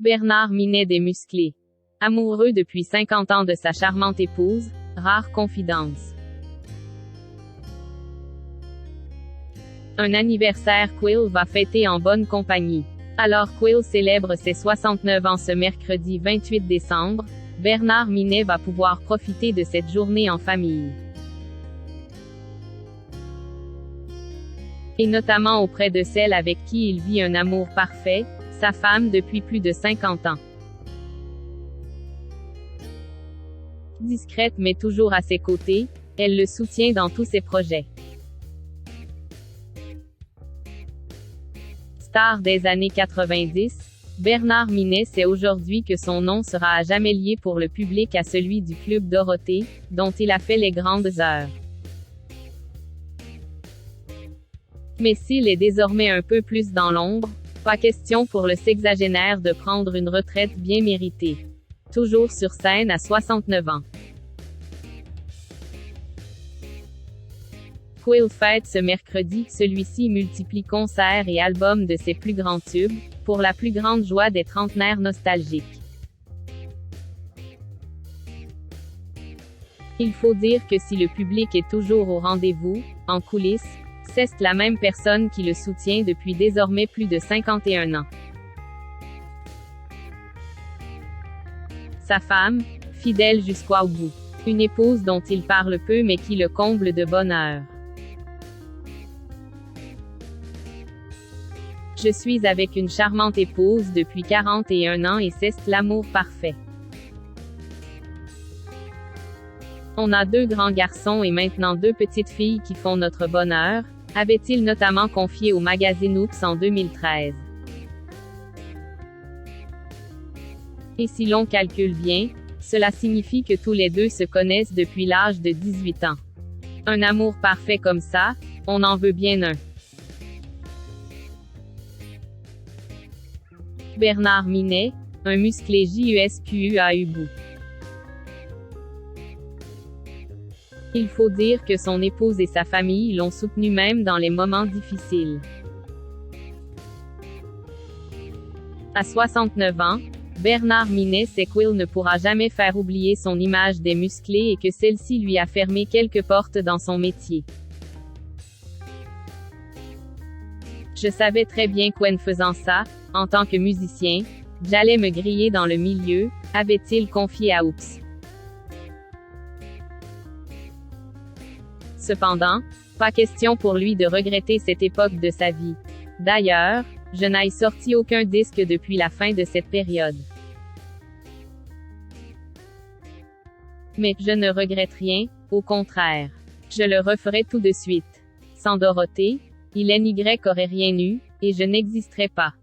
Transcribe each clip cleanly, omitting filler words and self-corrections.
Bernard Minet des musclés. Amoureux depuis 50 ans de sa charmante épouse, rare confidence. Un anniversaire Quill va fêter en bonne compagnie. Alors Quill célèbre ses 69 ans ce mercredi 28 décembre, Bernard Minet va pouvoir profiter de cette journée en famille. Et notamment auprès de celle avec qui il vit un amour parfait, sa femme depuis plus de 50 ans. Discrète mais toujours à ses côtés, elle le soutient dans tous ses projets. Star des années 90, Bernard Minet sait aujourd'hui que son nom sera à jamais lié pour le public à celui du Club Dorothée, dont il a fait les grandes heures. Mais s'il est désormais un peu plus dans l'ombre, pas question pour le sexagénaire de prendre une retraite bien méritée. Toujours sur scène à 69 ans. Quill fête ce mercredi, celui-ci multiplie concerts et albums de ses plus grands tubes, pour la plus grande joie des trentenaires nostalgiques. Il faut dire que si le public est toujours au rendez-vous, en coulisses, c'est la même personne qui le soutient depuis désormais plus de 51 ans. Sa femme, fidèle jusqu'au bout. Une épouse dont il parle peu mais qui le comble de bonheur. Je suis avec une charmante épouse depuis 41 ans et c'est l'amour parfait. On a 2 grands garçons et maintenant 2 petites filles qui font notre bonheur, avait-il notamment confié au magazine Oops en 2013. Et si l'on calcule bien, cela signifie que tous les 2 se connaissent depuis l'âge de 18 ans. Un amour parfait comme ça, on en veut bien un. Bernard Minet, un musclé JUSQUAU. Il faut dire que son épouse et sa famille l'ont soutenu même dans les moments difficiles. À 69 ans, Bernard Minet sait Quill ne pourra jamais faire oublier son image des musclés et que celle-ci lui a fermé quelques portes dans son métier. Je savais très bien qu'en faisant ça, en tant que musicien, j'allais me griller dans le milieu, avait-il confié à Oops. Cependant, pas question pour lui de regretter cette époque de sa vie. D'ailleurs, je n'ai sorti aucun disque depuis la fin de cette période. Mais je ne regrette rien, au contraire. Je le referai tout de suite. Sans Dorothée, il n'y aurait rien eu, et je n'existerais pas.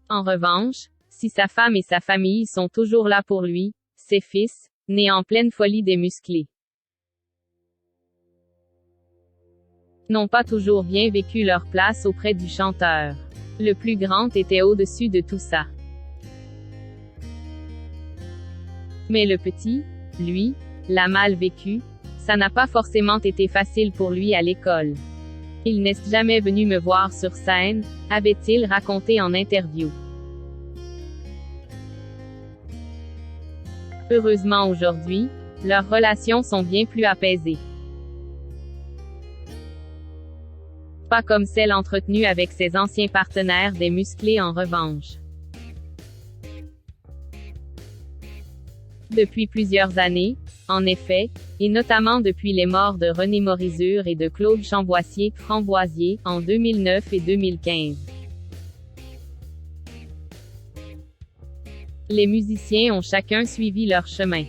En revanche, si sa femme et sa famille sont toujours là pour lui, ses fils, nés en pleine folie des musclés, n'ont pas toujours bien vécu leur place auprès du chanteur. Le plus grand était au-dessus de tout ça. Mais le petit, lui, l'a mal vécu. Ça n'a pas forcément été facile pour lui à l'école. Il n'est jamais venu me voir sur scène, avait-il raconté en interview. Heureusement aujourd'hui, leurs relations sont bien plus apaisées. Pas comme celle entretenue avec ses anciens partenaires des musclés en revanche. Depuis plusieurs années, en effet, et notamment depuis les morts de René Morizur et de Claude Chamboisier, en 2009 et 2015. Les musiciens ont chacun suivi leur chemin.